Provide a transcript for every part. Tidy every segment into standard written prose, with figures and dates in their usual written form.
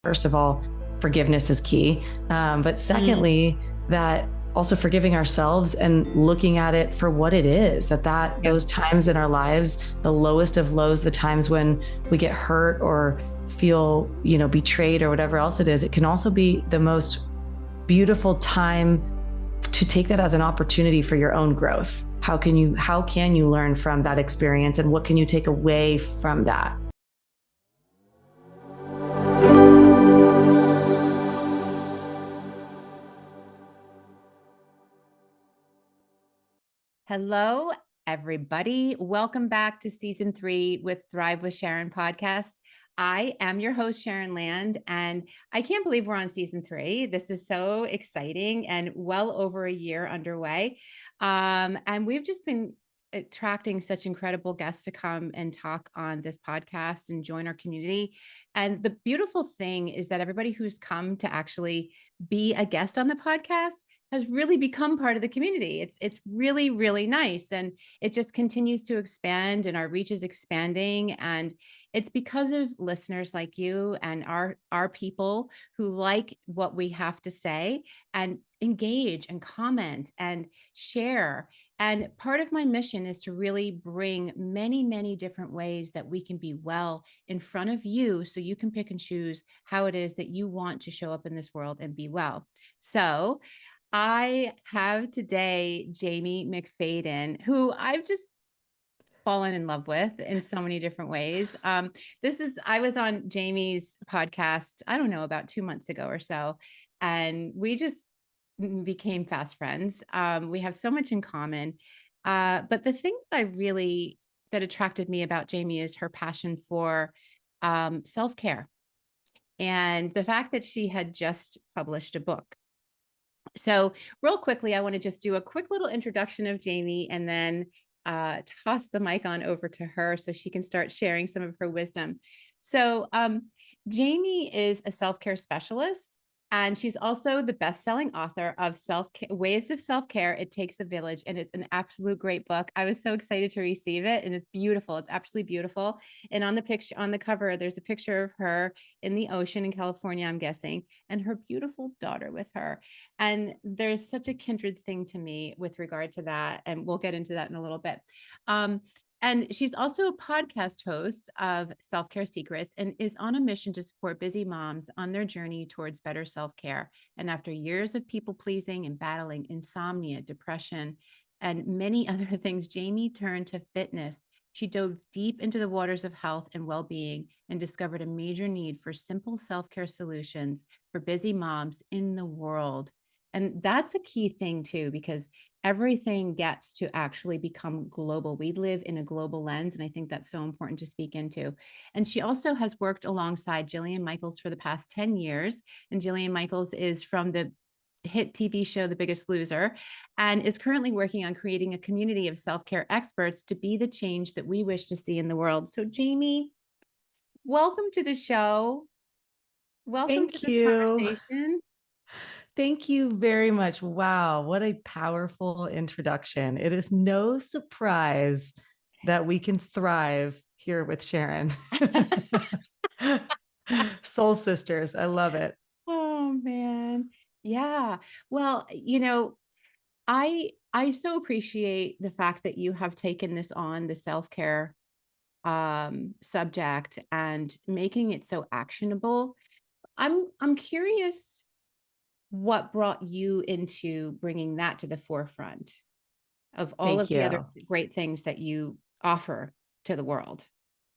First of all, forgiveness is key. But secondly, that also forgiving ourselves and looking at it for what it is, those times in our lives, the lowest of lows, the times when we get hurt or feel, betrayed or whatever else it is, it can also be the most beautiful time to take that as an opportunity for your own growth. How can you learn from that experience, and what can you take away from that? Hello, everybody. Welcome back to season 3 with Thrive with Sharon podcast. I am your host, Sharon Land, and I can't believe we're on season 3. This is so exciting and well over a year underway. And we've just been attracting such incredible guests to come and talk on this podcast and join our community. And the beautiful thing is that everybody who's come to actually be a guest on the podcast has really become part of the community. It's really, really nice. And it just continues to expand, and our reach is expanding. And it's because of listeners like you and our people who like what we have to say and engage and comment and share. And part of my mission is to really bring many, many different ways that we can be well in front of you, so you can pick and choose how it is that you want to show up in this world and be well. So I have today Jaime McFaden, who I've just fallen in love with in so many different ways. I was on Jaime's podcast, I don't know, about 2 months ago or so, and we just became fast friends. We have so much in common. But the thing that attracted me about Jaime is her passion for self-care, and the fact that she had just published a book. So real quickly, I want to just do a quick little introduction of Jaime, and then toss the mic on over to her so she can start sharing some of her wisdom. So Jaime is a self-care specialist, and she's also the best-selling author of Waves of Self-Care. It Takes a Village, and it's an absolute great book. I was so excited to receive it, and it's beautiful. It's absolutely beautiful. And on the cover, there's a picture of her in the ocean in California, I'm guessing, and her beautiful daughter with her. And there's such a kindred thing to me with regard to that. And we'll get into that in a little bit. And she's also a podcast host of Self-Care Secrets, and is on a mission to support busy moms on their journey towards better self-care. And after years of people pleasing and battling insomnia, depression, and many other things, Jaime turned to fitness. She dove deep into the waters of health and well-being and discovered a major need for simple self-care solutions for busy moms in the world. And that's a key thing too, because everything gets to actually become global. We live in a global lens, and I think that's so important to speak into. And she also has worked alongside Jillian Michaels for the past 10 years. And Jillian Michaels is from the hit TV show, The Biggest Loser, and is currently working on creating a community of self-care experts to be the change that we wish to see in the world. So Jaime, welcome to the show. Welcome to Thank this you. conversation. Thank you very much. Wow, what a powerful introduction. It is no surprise that we can thrive here with Sharon. Soul sisters. I love it. Oh man. Yeah. Well, I so appreciate the fact that you have taken this on, the self-care subject, and making it so actionable. I'm curious what brought you into bringing that to the forefront of all Thank of the other you. great things that you offer to the world.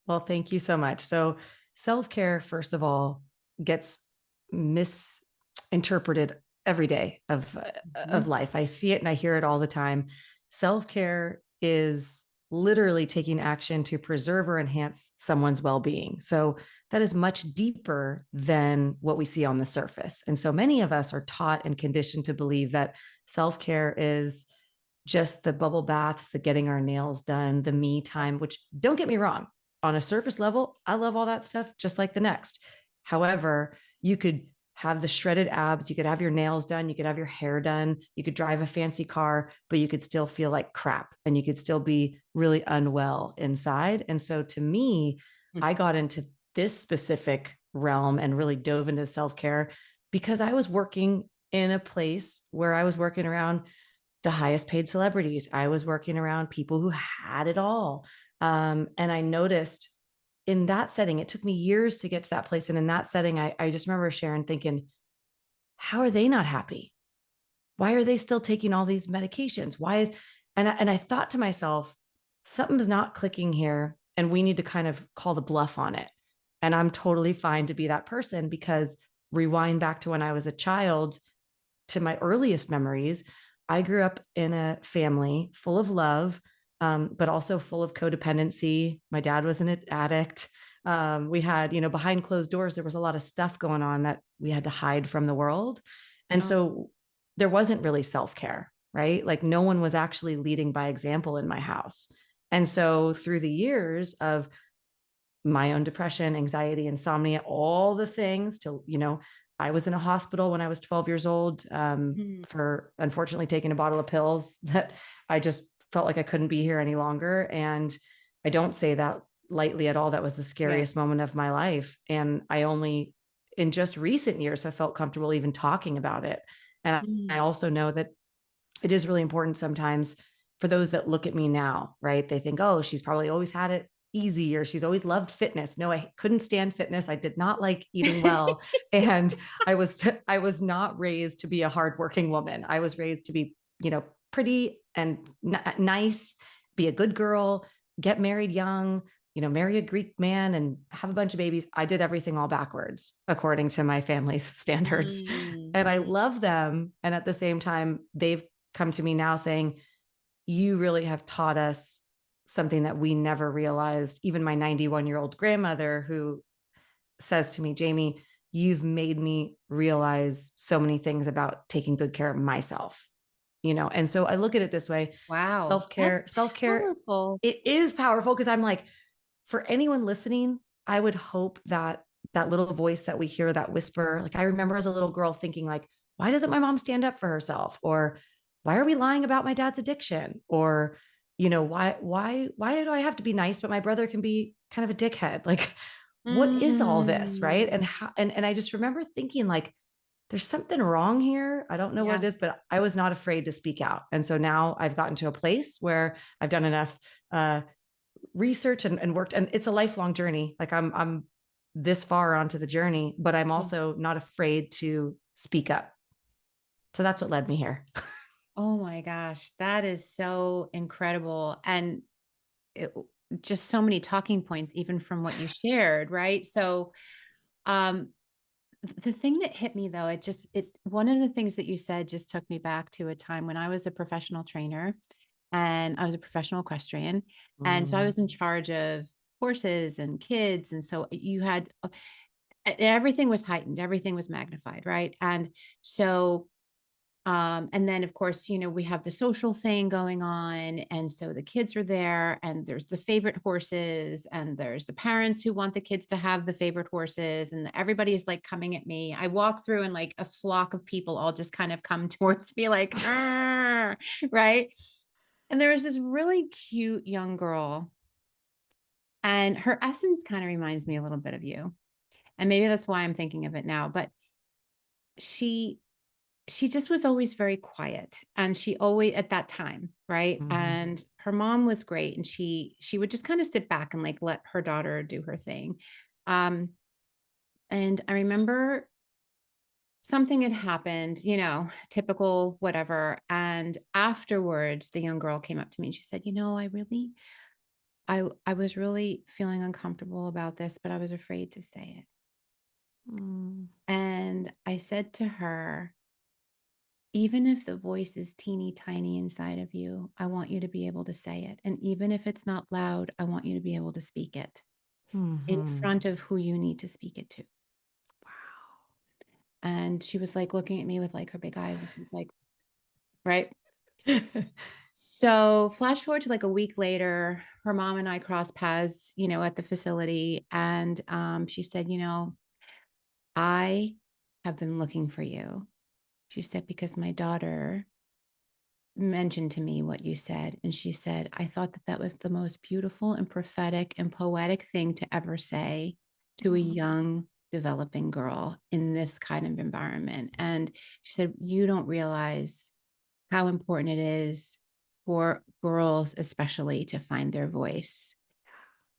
Well, thank you so much. So, self-care, first of all, gets misinterpreted every day of Mhm. life. I see it and I hear it all the time. Self-care is literally taking action to preserve or enhance someone's well-being. So that is much deeper than what we see on the surface. And so many of us are taught and conditioned to believe that self-care is just the bubble baths, the getting our nails done, the me time, which, don't get me wrong, on a surface level, I love all that stuff just like the next. However, you could have the shredded abs, you could have your nails done, you could have your hair done, you could drive a fancy car, but you could still feel like crap, and you could still be really unwell inside. And so to me, I got into this specific realm and really dove into self-care because I was working in a place where I was working around the highest paid celebrities. I was working around people who had it all. And I noticed in that setting, it took me years to get to that place. And in that setting, I just remember Sharon thinking, how are they not happy? Why are they still taking all these medications? Why is, and I thought to myself, something's not clicking here. And we need to kind of call the bluff on it. And I'm totally fine to be that person because rewind back to when I was a child, to my earliest memories, I grew up in a family full of love, but also full of codependency. My dad was an addict. We had, behind closed doors, there was a lot of stuff going on that we had to hide from the world. And Oh, so there wasn't really self care, right? Like no one was actually leading by example in my house. And so through the years of my own depression, anxiety, insomnia, all the things till, I was in a hospital when I was 12 years old mm, for unfortunately taking a bottle of pills that I just felt like I couldn't be here any longer. And I don't say that lightly at all. That was the yeah. scariest moment of my life. And I only, in just recent years, have felt comfortable even talking about it. And I Mm, also know that it is really important sometimes for those that look at me now, right? They think, oh, she's probably always had it easy or she's always loved fitness. No, I couldn't stand fitness. I did not like eating well. And I was not raised to be a hardworking woman. I was raised to be, pretty and nice, be a good girl, get married young, marry a Greek man and have a bunch of babies. I did everything all backwards according to my family's standards. And I mm. love them. And at the same time, they've come to me now saying, you really have taught us something that we never realized. Even my 91-year-old grandmother, who says to me, Jamie, you've made me realize so many things about taking good care of myself. And so I look at it this way. Wow, that's Self-care, powerful. it is powerful because I'm like, for anyone listening, I would hope that that little voice that we hear, that whisper, like I remember as a little girl thinking like, why doesn't my mom stand up for herself? Or why are we lying about my dad's addiction? Or, why do I have to be nice, but my brother can be kind of a dickhead? Like, what is all this? Right. Mm, And I just remember thinking like, there's something wrong here. I don't know what yeah. it is, but I was not afraid to speak out. And so now I've gotten to a place where I've done enough research and worked, and it's a lifelong journey. Like I'm this far onto the journey, but I'm Yeah. also not afraid to speak up. So that's what led me here. Oh my gosh, that is so incredible. And it, just so many talking points, even from what you shared, right? So, um, the thing that hit me though, one of the things that you said just took me back to a time when I was a professional trainer and I was a professional equestrian. And so I Mm, was in charge of horses and kids. And so you had everything was heightened, everything was magnified, right? And so and then of course, we have the social thing going on. And so the kids are there and there's the favorite horses and there's the parents who want the kids to have the favorite horses. And everybody is like coming at me. I walk through and like a flock of people all just kind of come towards me like, "Arr," right? And there was this really cute young girl and her essence kind of reminds me a little bit of you. And maybe that's why I'm thinking of it now, but she she just was always very quiet and she always at that time, right? mhm, And her mom was great and she would just kind of sit back and like let her daughter do her thing. Um and I remember something had happened, typical whatever. And afterwards the young girl came up to me and she said, I was really feeling uncomfortable about this, but I was afraid to say it. mm, And I said to her, even if the voice is teeny tiny inside of you, I want you to be able to say it. And even if it's not loud, I want you to be able to speak it in mhm. front of who you need to speak it to. And she was like looking at me with like her big eyes. And she was like, right. Wow. So flash forward to like a week later, her mom and I crossed paths, at the facility. And she said, I have been looking for you. She said, because my daughter mentioned to me what you said. And she said, I thought that that was the most beautiful and prophetic and poetic thing to ever say to a young developing girl in this kind of environment. And she said, you don't realize how important it is for girls, especially, to find their voice.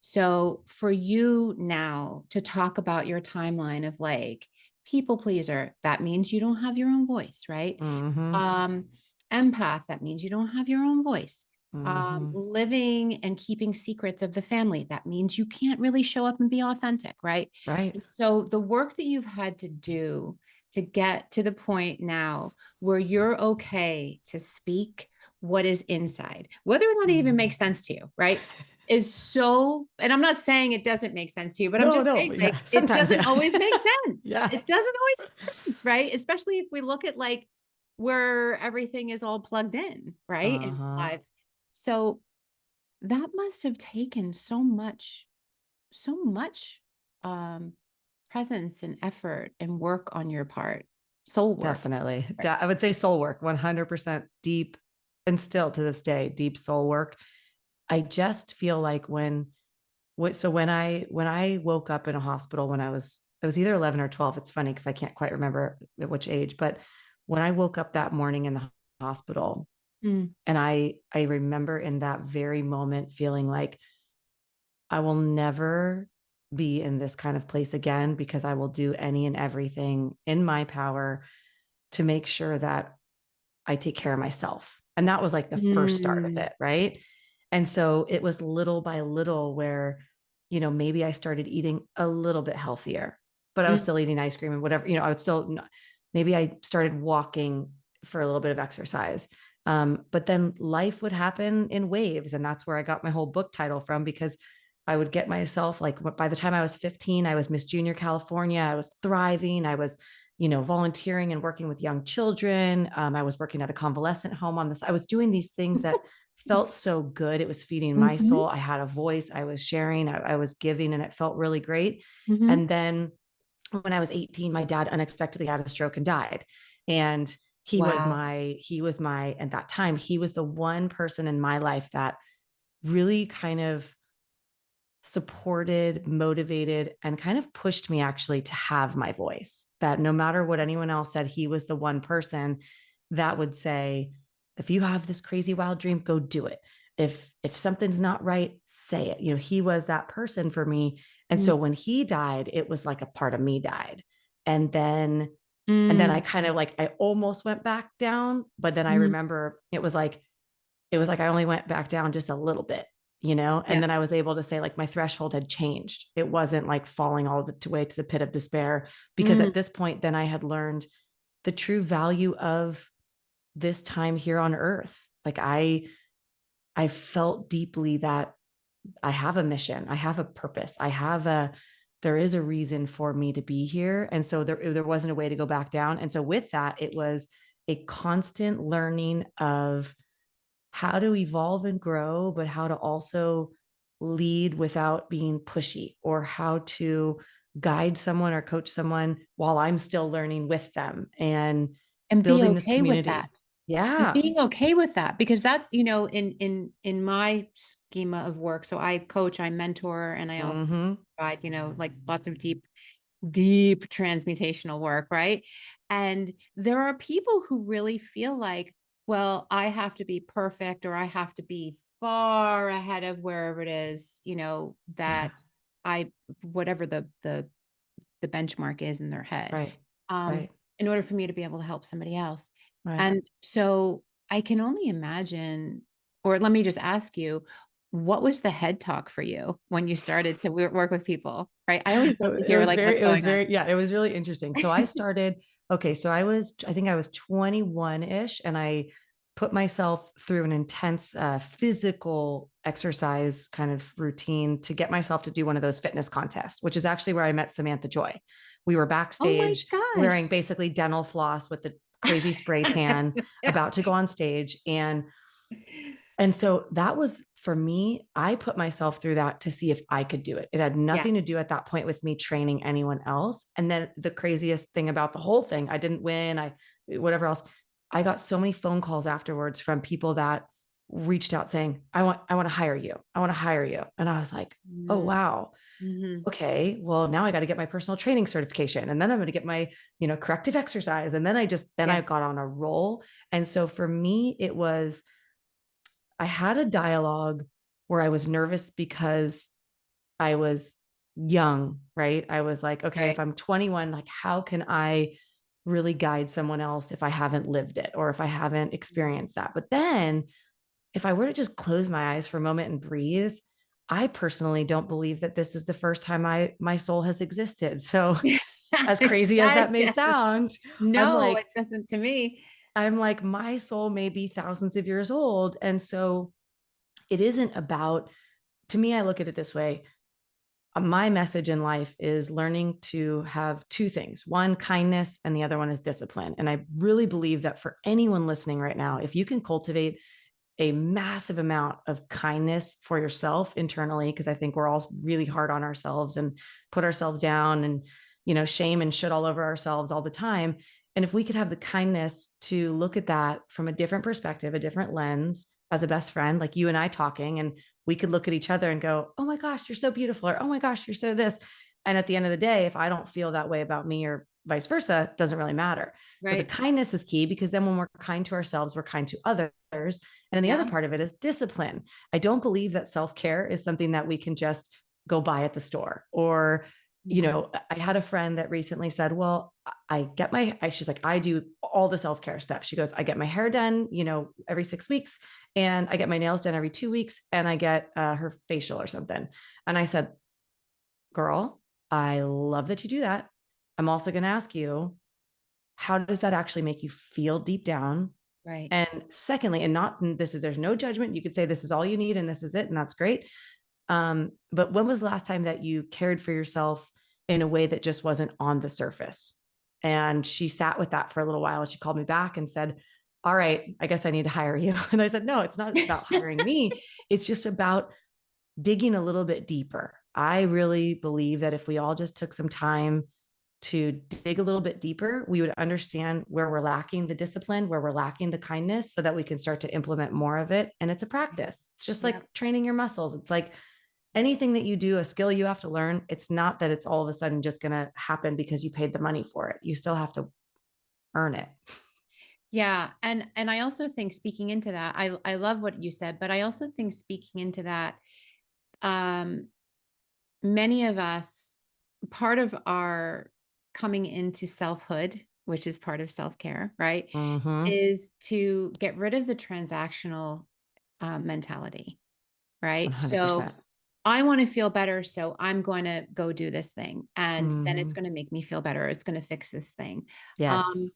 So for you now to talk about your timeline of like people pleaser, that means you don't have your own voice, right? Mm-hmm. Um, Empath, that means you don't have your own voice. Mm-hmm. Living and keeping secrets of the family, that means you can't really show up and be authentic, right? Right. And so the work that you've had to do to get to the point now where you're okay to speak what is inside, whether or not it even makes sense to you, right? Is so, and I'm not saying it doesn't make sense to you, but I'm No, just no. saying, Yeah. like, it Sometimes. doesn't Yeah. always make sense. Yeah. It doesn't always make sense, right? Especially if we look at like where everything is all plugged in, right? In Uh-huh. our lives. So that must have taken so much um presence and effort and work on your part. Soul work. Definitely. Right. I would say soul work, 100% deep, and still to this day, deep soul work. I just feel like when I woke up in a hospital when it was either 11 or 12. It's funny because I can't quite remember at which age, but when I woke up that morning in the hospital, Mm, and I remember in that very moment feeling like I will never be in this kind of place again, because I will do any and everything in my power to make sure that I take care of myself. And that was like the first start of mm, it. Right. And so it was little by little where, maybe I started eating a little bit healthier, but I was mm, still eating ice cream and whatever, I was still, maybe I started walking for a little bit of exercise. But then life would happen in waves. And that's where I got my whole book title from, because I would get myself, like, by the time I was 15, I was Miss Junior California. I was thriving. I was, volunteering and working with young children. I was working at a convalescent home on this. I was doing these things that felt so good. It was feeding my mhm, soul. I had a voice. I was sharing. I was giving, and it felt really great. mhm. And then when I was 18, my dad unexpectedly had a stroke and died. And Wow. at that time, he was the one person in my life that really kind of supported, motivated, and kind of pushed me actually to have my voice. That no matter what anyone else said, he was the one person that would say, if you have this crazy wild dream, go do it. If something's not right, say it. He was that person for me. And Mm, so when he died, it was like a part of me died. And then I mm, kind of like, I almost went back down, but then I mm. remember it was like I only went back down just a little bit, and Yeah. then I was able to say, like, my threshold had changed. It wasn't like falling all the way to the pit of despair, because Mm. at this point, then I had learned the true value of this time here on earth. Like, I felt deeply that I have a mission, I have a purpose, there is a reason for me to be here. And so there wasn't a way to go back down. And so with that, it was a constant learning of how to evolve and grow, but how to also lead without being pushy, or how to guide someone or coach someone while I'm still learning with them, and And be building this okay with that. community. And Yeah. being okay with that, because that's, in my schema of work. So I coach, I mentor, and I also Mm-hmm. provide, like lots of deep transmutational work, right? And there are people who really feel like, well, I have to be perfect, or I have to be far ahead of wherever it is, Yeah. that I whatever the benchmark is in their head, Right. um, Right. in order for me to be able to help somebody else. Right. And so I can only imagine, or let me just ask you, what was the head talk for you when you started to work with people? Right. I always love to It hear was like very, what's it was going on. very, yeah, it was really interesting. So I started, okay, so I think I was 21-ish, and I put myself through an intense physical exercise kind of routine to get myself to do one of those fitness contests, which is actually where I met Samantha Joy. We were Oh my backstage wearing gosh. basically dental floss with the crazy spray tan, about to go on stage. And so that was, for me, I put myself through that to see if I could do it. It had Yeah. nothing to do at that point with me training anyone else. And then the craziest thing about the whole thing, I didn't win, whatever else. I got so many phone calls afterwards from people that reached out saying, I want to hire you. I want to hire you. And I was like, oh, wow. Mm-hmm. Okay, well, now I got to get my personal training certification, and then I'm going to get my, corrective exercise. And then I Yeah. got on a roll. And so for me, I had a dialogue where I was nervous because I was young, right? I was like, okay, if Right. I'm 21, like, how can I really guide someone else if I haven't lived it or if I haven't experienced that? But then if I were to just close my eyes for a moment and breathe, I personally don't believe that this is the first time my soul has existed. So as crazy as Yes, that may yes. sound, I'm No, like, it doesn't to me. my soul may be thousands of years old. And so it isn't about, to me, I look at it this way. My message in life is learning to have two things: one, kindness, and the other one is discipline. And I really believe that for anyone listening right now, if you can cultivate a massive amount of kindness for yourself internally, because I think we're all really hard on ourselves and put ourselves down and, shame and shit all over ourselves all the time. And if we could have the kindness to look at that from a different perspective, a different lens, as a best friend, like you and I talking, and we could look at each other and go, oh my gosh, you're so beautiful, or oh my gosh, you're so this. And at the end of the day, if I don't feel that way about me or vice versa, it doesn't really matter. So the Right. kindness is key, because then when we're kind to ourselves, we're kind to others. And then the other Yeah. part of it is discipline. I don't believe that self-care is something that we can just go buy at the store. Or, Mhm. I had a friend that recently said, well, she's like, I do all the self-care stuff. She goes, I get my hair done, every 6 weeks, and I get my nails done every 2 weeks, and I get her facial or something. And I said, girl, I love that you do that. I'm also going to ask you, how does that actually make you feel deep down? Right. And secondly, and not this is, there's no judgment. You could say this is all you need and this is it, and that's great. But when was the last time that you cared for yourself in a way that just wasn't on the surface? And she sat with that for a little while, and she called me back and said, all right, I guess I need to hire you. And I said, no, it's not about hiring me. It's just about digging a little bit deeper. I really believe that if we all just took some time to dig a little bit deeper, we would understand where we're lacking the discipline, where we're lacking the kindness, so that we can start to implement more of it. And it's a practice. It's just Yeah. like training your muscles. It's like anything that you do, a skill you have to learn. It's not that it's all of a sudden just going to happen because you paid the money for it. You still have to earn it. Yeah. And I also think, speaking into that, I love what you said, but I also think, speaking into that, um, many of us, part of our coming into selfhood, which is part of self-care, right, Mm-hmm. is to get rid of the transactional mentality, right? So 100%. I want to feel better, so I'm going to go do this thing, and then it's Mm-hmm. going to make me feel better. It's going to fix this thing. Yes. Um,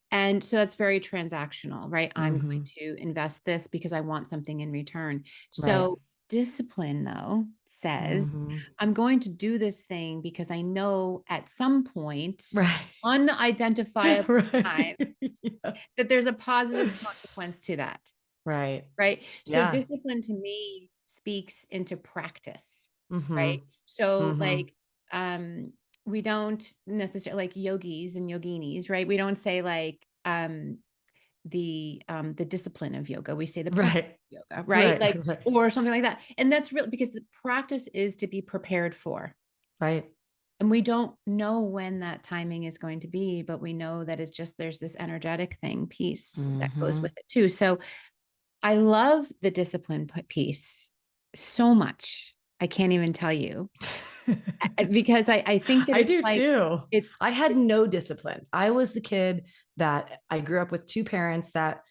and so that's very transactional, right? I'm Mm-hmm. going to invest this because I want something in return. Right. So discipline, though, says Mm-hmm. I'm going to do this thing because I know at some point, Right. unidentifiable time, Right. Yeah. that there's a positive consequence to that. Right. Right. So Yeah. discipline to me speaks into practice, Mm-hmm. right? So Mm-hmm. like, um, we don't necessarily, like yogis and yoginis, right? We don't say like the discipline of yoga. We say the practice Right. of yoga, right? Right. Like, Right. or something like that. And that's real, because the practice is to be prepared for. Right. And we don't know when that timing is going to be, but we know that it's just, there's this energetic thing piece that goes Mm-hmm. with it too. So I love the discipline piece so much. I can't even tell you, because I think that I it's do like, too. it's, I had no discipline. I was the kid that I grew up with two parents that,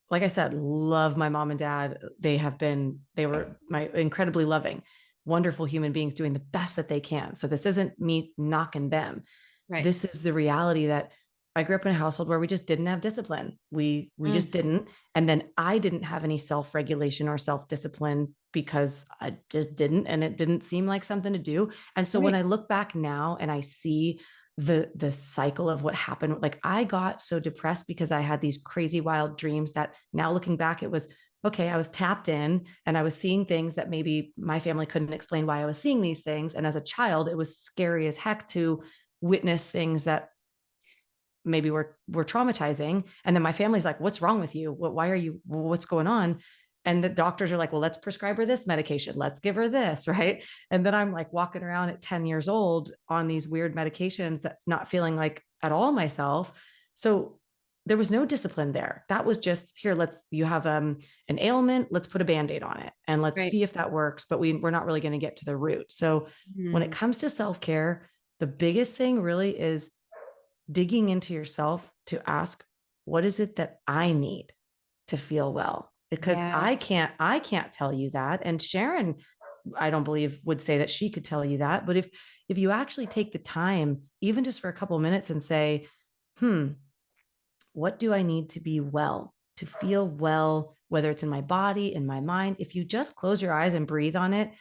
like I said, love my mom and dad. They were my incredibly loving, wonderful human beings doing the best that they can. So this isn't me knocking them. right. This is the reality that I grew up in a household where we just didn't have discipline. We Mm, just didn't. And then I didn't have any self-regulation or self-discipline because I just didn't, and it didn't seem like something to do. And so when right. I look back now and I see the cycle of what happened, like I got so depressed because I had these crazy wild dreams that now looking back, it was okay, I was tapped in and I was seeing things that maybe my family couldn't explain why I was seeing these things. And as a child, it was scary as heck to witness things that maybe were traumatizing. And then my family's like, what's wrong with you? Why are you, what's going on? And the doctors are like, well, let's prescribe her this medication. Let's give her this. Right. And then I'm like walking around at 10 years old on these weird medications that not feeling like at all myself. So there was no discipline there. That was just here. You have an ailment. Let's put a Band-Aid on it and let's Right. see if that works. But we're not really going to get to the root. So when it Mm. comes to self-care, the biggest thing really is digging into yourself to ask, what is it that I need to feel well? Because Yes. I can't tell you that. And Sharon, I don't believe would say that she could tell you that. But if you actually take the time, even just for a couple of minutes and say, what do I need to be well, to feel well, whether it's in my body, in my mind? If you just close your eyes and breathe on it,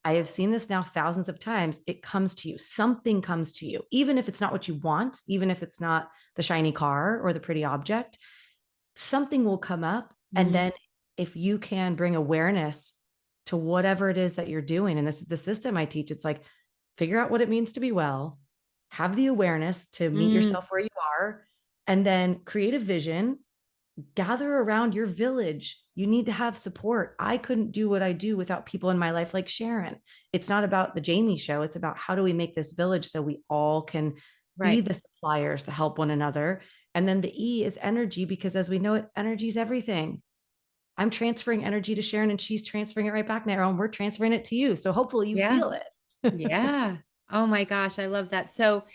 I have seen this now thousands of times. It comes to you. Something comes to you, even if it's not what you want, even if it's not the shiny car or the pretty object, something will come up. And Mm. then if you can bring awareness to whatever it is that you're doing, and this is the system I teach, it's like figure out what it means to be well, have the awareness to meet Mm. yourself where you are, and then create a vision, gather around your village. You need to have support. I couldn't do what I do without people in my life like Sharon. It's not about the Jamie show. It's about how do we make this village so we all can be Right. the suppliers to help one another. And then the E is energy, because as we know it, energy is everything. I'm transferring energy to Sharon and she's transferring it right back now. And we're transferring it to you. So hopefully you Yeah. feel it. Yeah. Oh my gosh, I love that. So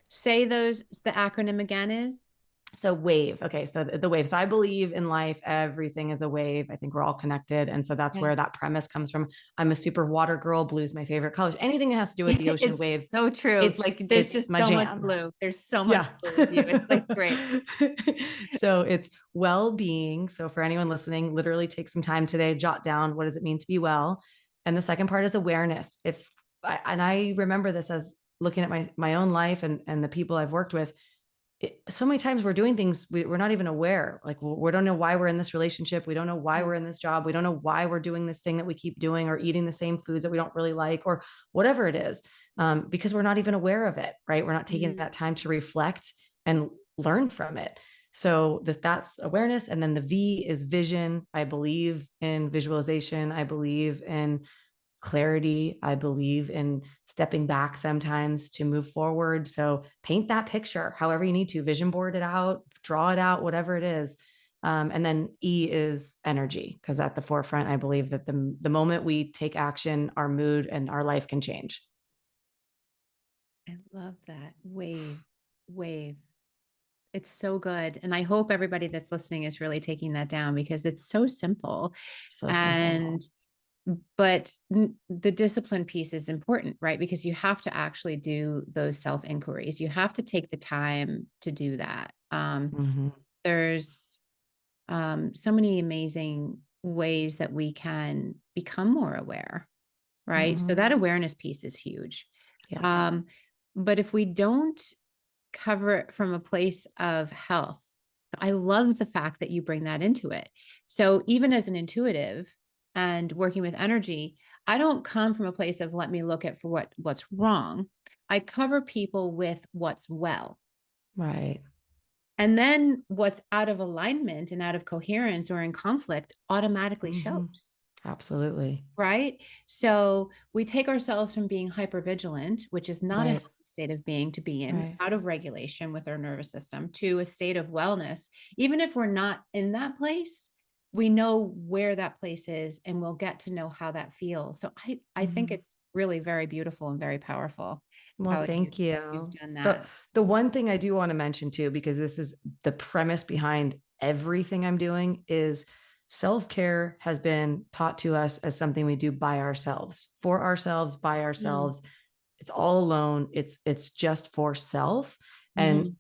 say the acronym again is. So wave. Okay. So the wave. So I believe in life, everything is a wave. I think we're all connected. And so that's Yeah. where that premise comes from. I'm a super water girl. Blue's my favorite color. Anything that has to do with the ocean waves, It's so true. There's it's just my so much jam. blue. There's so much Yeah. blue with you. It's like great. So it's well-being. So for anyone listening, literally take some time today, jot down, what does it mean to be well? And the second part is awareness. And I remember this as looking at my own life and the people I've worked with, so many times we're doing things we're not even aware. Like we don't know why we're in this relationship. We don't know why Mm. we're in this job. We don't know why we're doing this thing that we keep doing, or eating the same foods that we don't really like, or whatever it is, because we're not even aware of it. Right? We're not taking Mm. that time to reflect and learn from it. So that's awareness. And then the V is vision. I believe in visualization. I believe in clarity. I believe in stepping back sometimes to move forward. So paint that picture however you need to, vision board it out, draw it out, whatever it is. And then E is energy, because at the forefront, I believe that the moment we take action, our mood and our life can change. I love that. Wave, wave. It's so good. And I hope everybody that's listening is really taking that down because it's so simple. So simple. And but the discipline piece is important, right? Because you have to actually do those self inquiries. You have to take the time to do that. Mm-hmm. There's so many amazing ways that we can become more aware, right? So Mm-hmm. that awareness piece is huge. Yeah. Um, but if we don't cover it from a place of health, I love the fact that you bring that into it. So even as an intuitive and working with energy, I don't come from a place of let me look at for what's wrong. I cover people with what's well. Right. And then what's out of alignment and out of coherence or in conflict automatically Mm-hmm. shows. Absolutely. Right. So we take ourselves from being hypervigilant, which is not a Right. healthy state of being to be in, Right. out of regulation with our nervous system, to a state of wellness. Even if we're not in that place, we know where that place is and we'll get to know how that feels. So I think Mm-hmm. it's really very beautiful and very powerful Well, how thank you've you. done The that. the one thing I do want to mention too, because this is the premise behind everything I'm doing, is self-care has been taught to us as something we do by ourselves, for ourselves, by Mm. ourselves. It's all alone. It's just for self. And Mhm.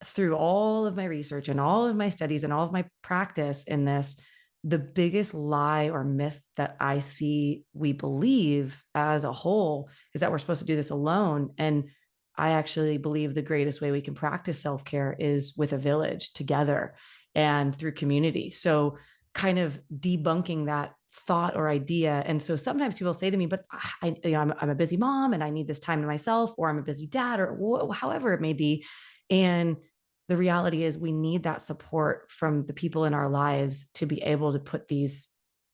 through all of my research and all of my studies and all of my practice in this, the biggest lie or myth that I see we believe as a whole is that we're supposed to do this alone. And I actually believe the greatest way we can practice self-care is with a village together and through community. So kind of debunking that thought or idea. And so sometimes people say to me, but I'm a busy mom and I need this time to myself, or I'm a busy dad, or however it may be. And the reality is we need that support from the people in our lives to be able to put these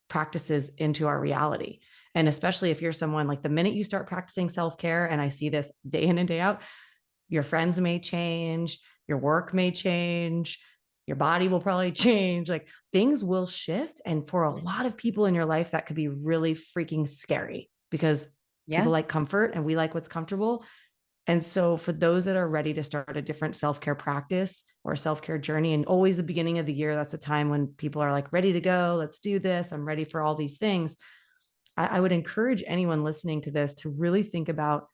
practices into our reality. And especially if you're someone like the minute you start practicing self-care, and I see this day in and day out, your friends may change, your work may change, your body will probably change, like things will shift. And for a lot of people in your life, that could be really freaking scary because Yeah. people like comfort and we like what's comfortable. And so for those that are ready to start a different self-care practice or a self-care journey, and always the beginning of the year, that's a time when people are like ready to go, let's do this, I'm ready for all these things. I would encourage anyone listening to this to really think about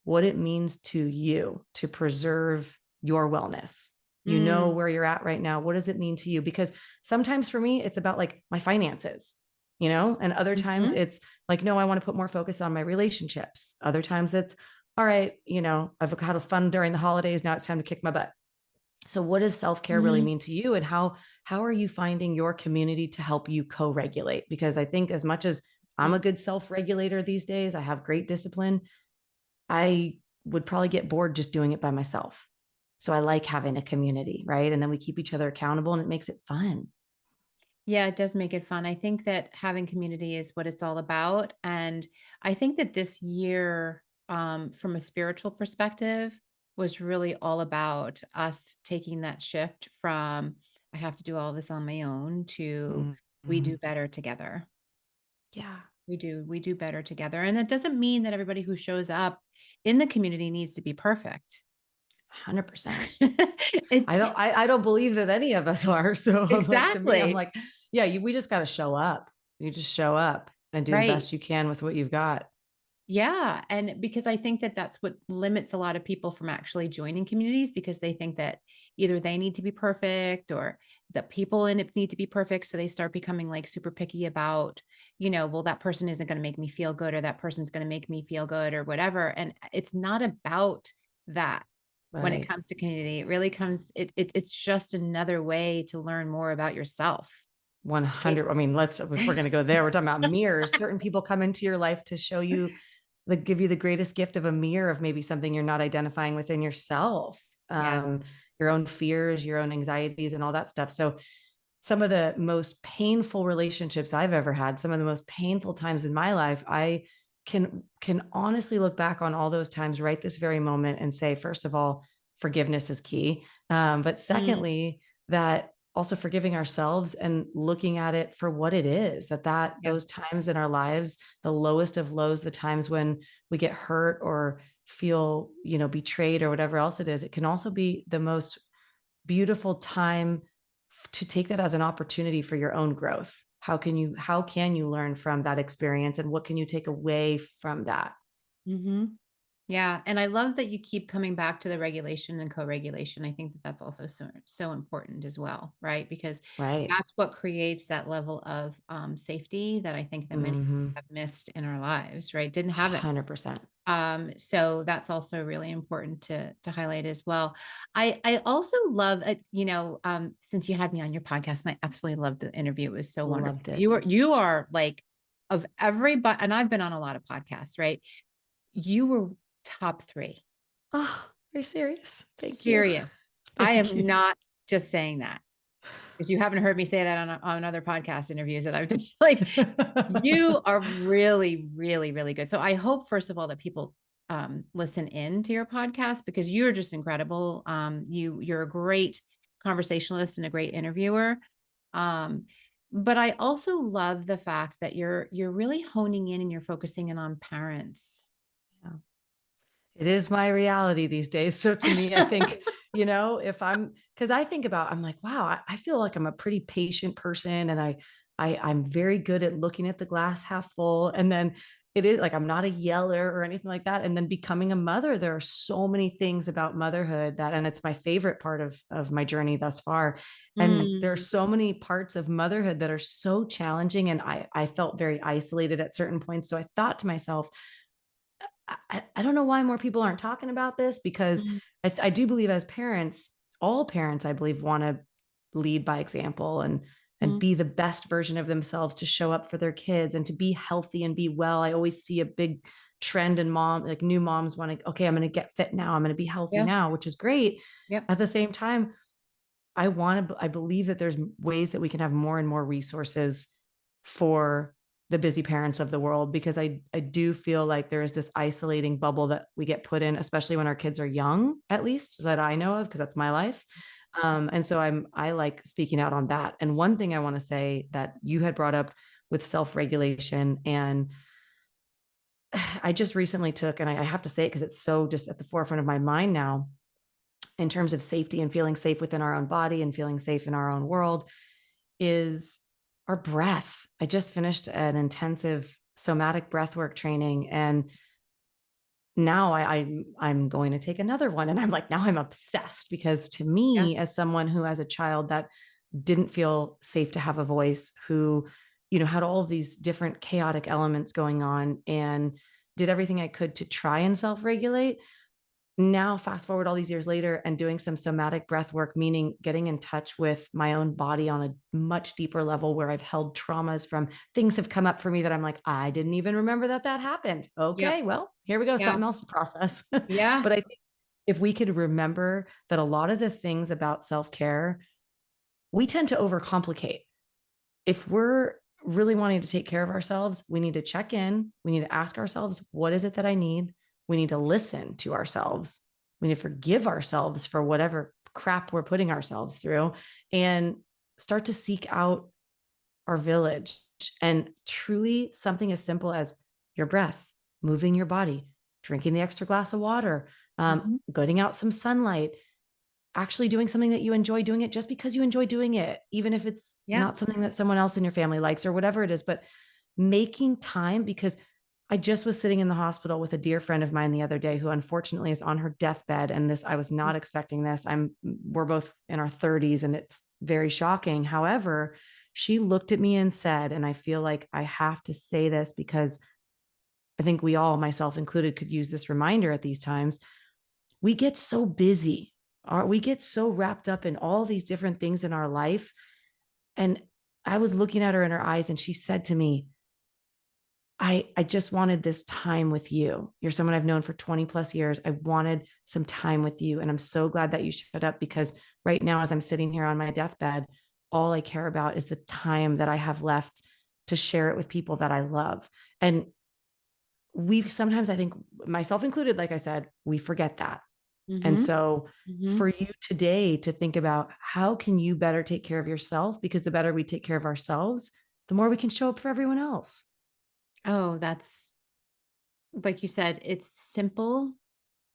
what it means to you to preserve your wellness. You know Mm, where you're at right now. What does it mean to you? Because sometimes for me, it's about like my finances, and other times mhm. it's like, no, I want to put more focus on my relationships. Other times it's, all right, I've had a fun during the holidays. Now it's time to kick my butt. So what does self-care really Mhm. mean to you? And how are you finding your community to help you co-regulate? Because I think as much as I'm a good self-regulator these days, I have great discipline, I would probably get bored just doing it by myself. So I like having a community, right? And then we keep each other accountable and it makes it fun. Yeah, it does make it fun. I think that having community is what it's all about. And I think that this year, from a spiritual perspective, was really all about us taking that shift from I have to do all this on my own to we Mm-hmm. do better together. Yeah, We do better together. And it doesn't mean that everybody who shows up in the community needs to be perfect. 100%. it I don't believe that any of us are. So I'm like, to me, I'm exactly like, yeah, we just got to show up. You just show up and do the right. best you can with what you've got. Yeah, and because I think that that's what limits a lot of people from actually joining communities because they think that either they need to be perfect or the people in it need to be perfect. So they start becoming like super picky about, well, that person isn't going to make me feel good or that person's going to make me feel good or whatever. And it's not about that when it Right. comes to community. It really comes, it's just another way to learn more about yourself. Right? 100. I mean, if we're going to go there, we're talking about mirrors. Certain people come into your life to show you give you the greatest gift of a mirror of maybe something you're not identifying within yourself, Yes. your own fears, your own anxieties, and all that stuff. So, some of the most painful relationships I've ever had, some of the most painful times in my life, I can honestly look back on all those times right this very moment and say, first of all, forgiveness is key. But Mm, secondly, that also forgiving ourselves and looking at it for what it is, that yeah. those times in our lives, the lowest of lows, the times when we get hurt or feel, betrayed or whatever else it is, it can also be the most beautiful time to take that as an opportunity for your own growth. How can you learn from that experience and what can you take away from that? Hmm. Yeah, and I love that you keep coming back to the regulation and co-regulation. I think that that's also so important as well, right? Because Right. that's what creates that level of safety that I think that many of us Mm-hmm. have missed in our lives, right? Didn't have it. 100%. So that's also really important to highlight as well. I also love since you had me on your podcast, and I absolutely loved the interview. It was so wonderful. Loved it. You are like of everybody, and I've been on a lot of podcasts, right? You were top three. Oh, are you serious? Thank you. Serious. I Thank am you. not just saying that because you haven't heard me say that on other podcast interviews that I've done. Like you are really, really, really good. So I hope, first of all, that people listen in to your podcast because you're just incredible. You're a great conversationalist and a great interviewer. Um, but I also love the fact that you're really honing in and you're focusing in on parents. Yeah. It is my reality these days. So to me, I think, if because I think about, I'm like, wow, I feel like I'm a pretty patient person, and I'm very good at looking at the glass half full. And then it is like I'm not a yeller or anything like that. And then becoming a mother, there are so many things about motherhood and it's my favorite part of my journey thus far. And there are Mm, so many parts of motherhood that are so challenging. And I felt very isolated at certain points. So I thought to myself, I don't know why more people aren't talking about this because mm, I do believe as parents, all parents, I believe, want to lead by example and mm, be the best version of themselves to show up for their kids and to be healthy and be well. I always see a big trend in like new moms want to, okay, I'm going to get fit now. I'm going to be healthy Yeah. now, which is great. Yep. At the same time, I believe that there's ways that we can have more and more resources for the busy parents of the world, because I do feel like there is this isolating bubble that we get put in, especially when our kids are young, at least that I know of, because that's my life. And so I like speaking out on that. And one thing I want to say that you had brought up with self-regulation, and I just recently took, and I have to say it because it's so just at the forefront of my mind now, in terms of safety and feeling safe within our own body and feeling safe in our own world, is our breath. I just finished an intensive somatic breathwork training, and now I'm going to take another one. And I'm like, now I'm obsessed, because to Yeah. me, as someone who has a child that didn't feel safe to have a voice, who, had all of these different chaotic elements going on, and did everything I could to try and self-regulate. Now, fast forward all these years later and doing some somatic breath work, meaning getting in touch with my own body on a much deeper level, where I've held traumas from things have come up for me that I'm like, I didn't even remember that happened. Yep. Okay, well, here we go. Yeah. Something else to process. Yeah. But I think if we could remember that a lot of the things about self-care, we tend to overcomplicate. If we're really wanting to take care of ourselves, we need to check in. We need to ask ourselves, what is it that I need? We need to listen to ourselves. We need to forgive ourselves for whatever crap we're putting ourselves through, and start to seek out our village. And truly, something as simple as your breath, moving your body, drinking the extra glass of water, Mhm. getting out some sunlight, actually doing something that you enjoy doing it just because you enjoy doing it, even if it's Yeah. not something that someone else in your family likes or whatever it is, but making time. Because I just was sitting in the hospital with a dear friend of mine the other day, who unfortunately is on her deathbed. And I was not expecting this. We're both in our 30s, and it's very shocking. However, she looked at me and said, and I feel like I have to say this because I think we all, myself included, could use this reminder at these times. We get so busy, we get so wrapped up in all these different things in our life. And I was looking at her in her eyes, and she said to me, I just wanted this time with you. You're someone I've known for 20 plus years. I wanted some time with you. And I'm so glad that you showed up, because right now, as I'm sitting here on my deathbed, all I care about is the time that I have left to share it with people that I love. And we've sometimes, I think, myself included, like I said, we forget that. And Mhm. so Mhm. for you today to think about, how can you better take care of yourself? Because the better we take care of ourselves, the more we can show up for everyone else. Oh, that's like you said, it's simple,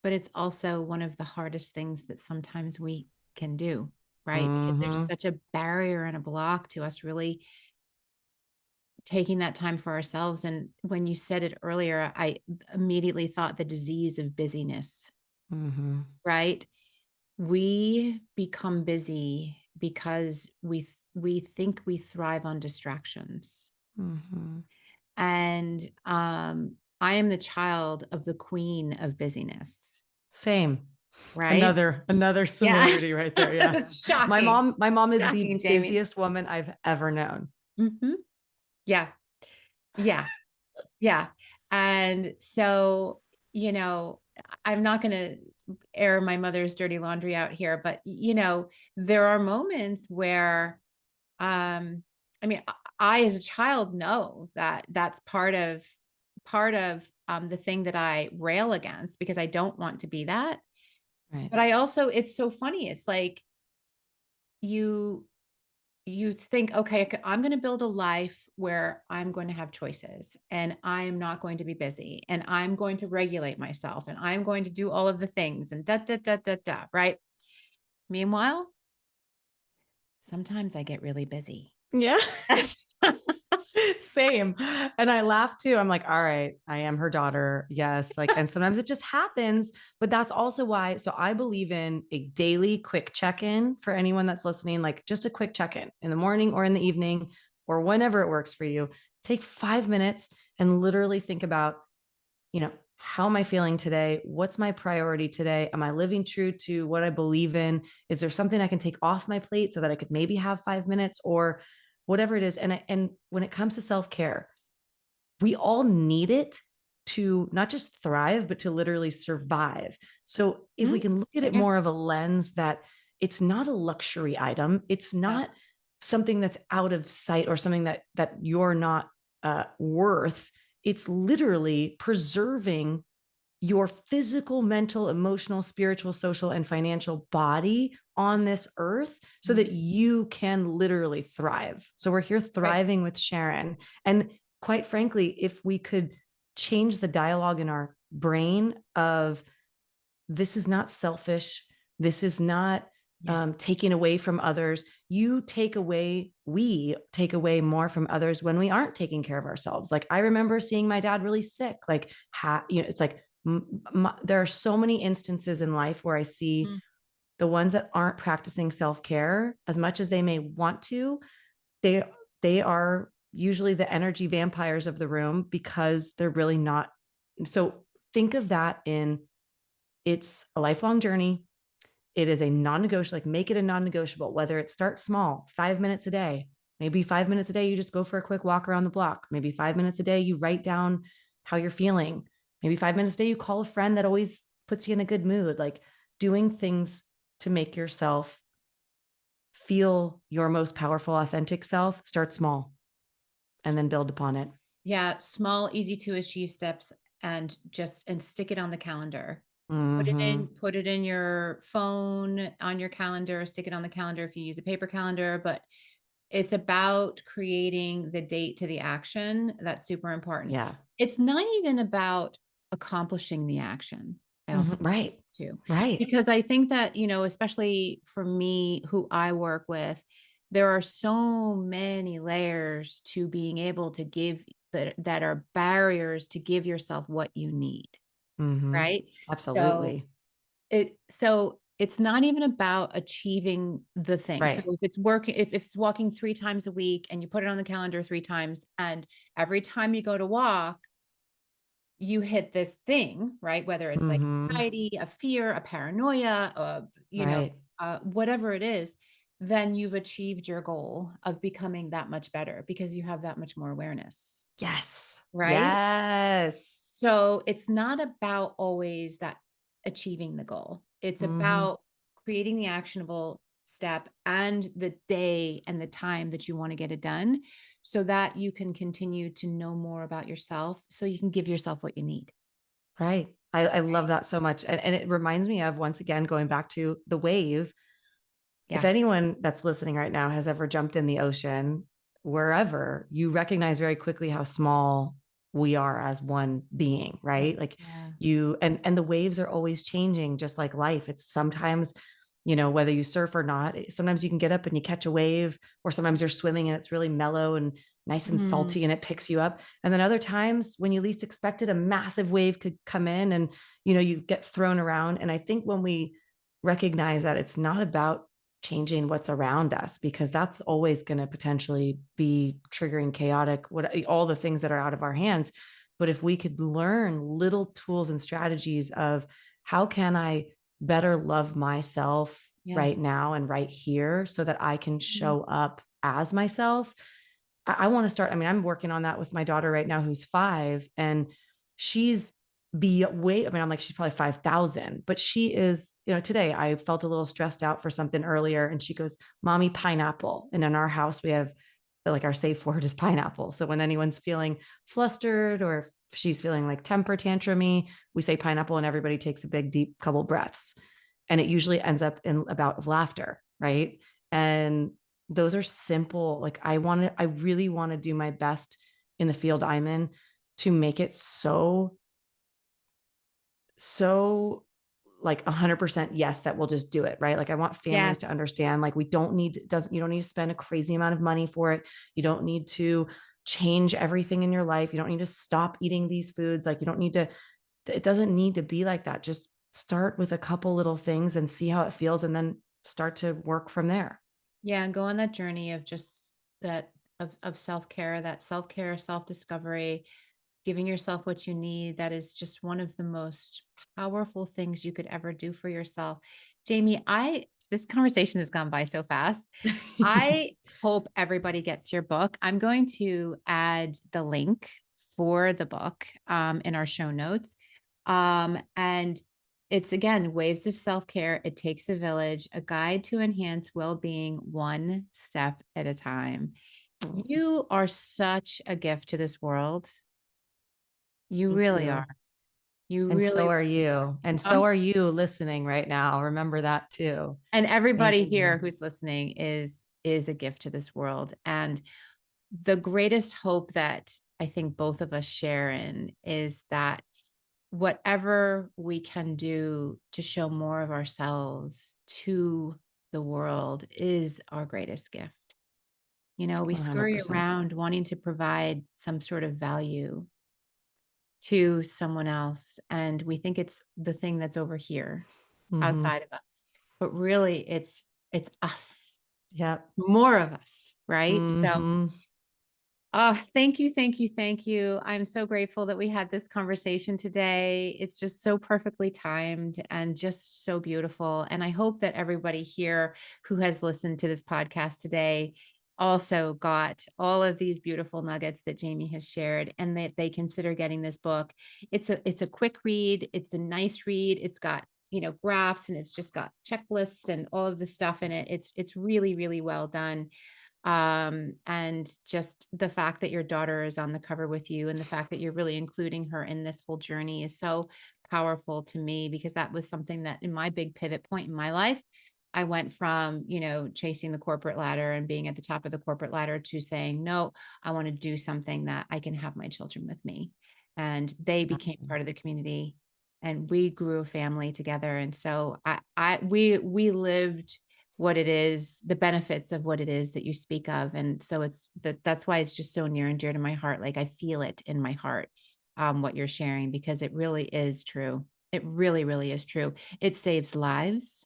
but it's also one of the hardest things that sometimes we can do, right? Because there's Mm-hmm. such a barrier and a block to us really taking that time for ourselves. And when you said it earlier, I immediately thought the disease of busyness, Mm-hmm. right? We become busy because we think we thrive on distractions. Mm-hmm. And I am the child of the queen of busyness, Same. right? Another Yeah. similarity right there. Yeah. It's shocking. My mom is the Shocking, Jamie. busiest woman I've ever known. Mhm. Yeah. Yeah. Yeah. And so, you know, I'm not going to air my mother's dirty laundry out here, but there are moments where I mean, I as a child know that that's part of the thing that I rail against, because I don't want to be that. Right. But I also, it's so funny. It's like you you think, okay, I'm going to build a life where I'm going to have choices, and I'm not going to be busy, and I'm going to regulate myself, and I'm going to do all of the things, and da da da da da, right? Meanwhile, sometimes I get really busy. Yeah. Same. And I laugh too. I'm like, all right, I am her daughter. Yes. Like, and sometimes it just happens, but that's also why. So I believe in a daily quick check in for anyone that's listening, like just a quick check in the morning or in the evening or whenever it works for you. Take 5 minutes and literally think about, how am I feeling today? What's my priority today? Am I living true to what I believe in? Is there something I can take off my plate so that I could maybe have 5 minutes or whatever it is? And when it comes to self-care, we all need it, to not just thrive, but to literally survive. So if we Mhm. can look at it Yeah. more of a lens that it's not a luxury item, it's Yeah. not something that's out of sight or something that you're not worth. It's literally preserving your physical, mental, emotional, spiritual, social, and financial body on this earth so that Mhm. you can literally thrive. So we're here Right. thriving with Sharon. And quite frankly, if we could change the dialogue in our brain of this is not selfish, this is not Yes. taking away from others. We take away more from others when we aren't taking care of ourselves. Like I remember seeing my dad really sick. Like, it's like there are so many instances in life where I see Mhm. the ones that aren't practicing self-care as much as they may want to. They they are usually the energy vampires of the room because they're really not. So think of that in it's a lifelong journey. It is a non-negotiable, like make it a non-negotiable, whether it starts small, 5 minutes a day. Maybe 5 minutes a day, you just go for a quick walk around the block. Maybe 5 minutes a day, you write down how you're feeling. Maybe 5 minutes a day, you call a friend that always puts you in a good mood. Like doing things to make yourself feel your most powerful, authentic self. Start small and then build upon it. Yeah. Small, easy to achieve steps and stick it on the calendar. Mm-hmm. Put it in your phone, on your calendar, stick it on the calendar if you use a paper calendar, but it's about creating the date to the action. That's super important. Yeah. It's not even about accomplishing the action. I also Mm-hmm. Right. too, Right. because I think that, especially for me who I work with, there are so many layers to being able to give that are barriers to give yourself what you need, Mm-hmm. right? So Absolutely. it's not even about achieving the thing. So Right. if it's walking 3 times a week and you put it on the calendar 3 times, and every time you go to walk, you hit this thing, right? Whether it's like Mm-hmm. anxiety, a fear, a paranoia, Right. whatever it is, then you've achieved your goal of becoming that much better because you have that much more awareness, Yes. right? Yes. So it's not about always that achieving the goal. It's Mm-hmm. about creating the actionable step and the day and the time that you want to get it done so that you can continue to know more about yourself so you can give yourself what you need. Right. I love that so much. And it reminds me of, once again, going back to the wave. If Yeah. anyone that's listening right now has ever jumped in the ocean, wherever, you recognize very quickly how small we are as one being, right? Like Yeah. and the waves are always changing, just like life. It's sometimes, whether you surf or not, sometimes you can get up and you catch a wave, or sometimes you're swimming and it's really mellow and nice and Mhm. salty and it picks you up. And then other times when you least expect it, a massive wave could come in and, you get thrown around. And I think when we recognize that it's not about changing what's around us, because that's always going to potentially be triggering chaotic, all the things that are out of our hands. But if we could learn little tools and strategies of how can I better love myself Yeah. right now and right here so that I can Mhm. show up as myself. I want to start. I mean, I'm working on that with my daughter right now, who's 5, and she's I mean, I'm like, she's probably 5,000, but she is, today I felt a little stressed out for something earlier. And she goes, Mommy, pineapple. And in our house, we have like our safe word is pineapple. So when anyone's feeling flustered or if she's feeling like temper tantrumy, we say pineapple and everybody takes a big, deep couple breaths. And it usually ends up in a bout of laughter. Right. And those are simple. Like I really want to do my best in the field I'm in to make it so like 100% yes that we'll just do it, right? Like I want families to Yes. understand, like you don't need to spend a crazy amount of money for it. You don't need to change everything in your life. You don't need to stop eating these foods. Like you don't need to, it doesn't need to be like that. Just start with a couple little things and see how it feels and then start to work from there. Yeah. And go on that journey of just that of self-care, that self-care, self-discovery, giving yourself what you need. That is just one of the most powerful things you could ever do for yourself. Jamie, this conversation has gone by so fast. I hope everybody gets your book. I'm going to add the link for the book in our show notes. And it's, again, Waves of Self-Care. It Takes a Village, a guide to enhance well-being one step at a time. You are such a gift to this world. You Thank really you. are. You And so really, are you. And so are you listening right now. Remember that too. and everybody Thank here you. who's listening is a gift to this world. And the greatest hope that I think both of us share in is that whatever we can do to show more of ourselves to the world is our greatest gift. You know, we scurry 100%. around wanting to provide some sort of value to someone else, and we think it's the thing that's over here Mm-hmm. outside of us. But really it's us, Yep. more of us, right? So Mm-hmm. thank you, thank you, thank you. I'm so grateful that we had this conversation today. It's just so perfectly timed and just so beautiful. And I hope that everybody here who has listened to this podcast today also got all of these beautiful nuggets that Jaime has shared, and that they consider getting this book. It's a quick read. It's a nice read. It's got, graphs, and it's just got checklists and all of the stuff in it. It's really, really well done. And just the fact that your daughter is on the cover with you, and the fact that you're really including her in this whole journey, is so powerful to me, because that was something that, in my big pivot point in my life, I went from, chasing the corporate ladder and being at the top of the corporate ladder, to saying, no, I want to do something that I can have my children with me. And they became part of the community, and we grew a family together. And so we lived what it is, the benefits of what it is that you speak of. And so that's why it's just so near and dear to my heart. Like, I feel it in my heart, what you're sharing, because it really is true. It really, really is true. It saves lives.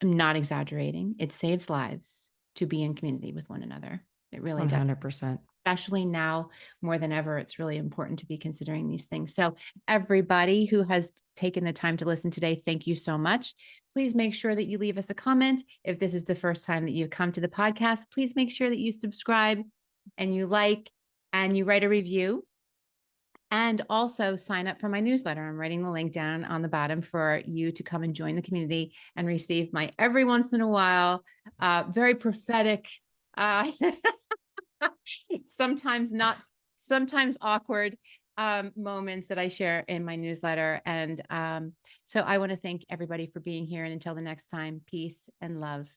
I'm not exaggerating. It saves lives to be in community with one another. It really does. 100%. Especially now more than ever, it's really important to be considering these things. So everybody who has taken the time to listen today, thank you so much. Please make sure that you leave us a comment. If this is the first time that you've come to the podcast, please make sure that you subscribe and you like and you write a review. And also sign up for my newsletter. I'm writing the link down on the bottom for you to come and join the community and receive my every once in a while, very prophetic, sometimes not, sometimes awkward moments that I share in my newsletter. And so I want to thank everybody for being here. And until the next time, peace and love.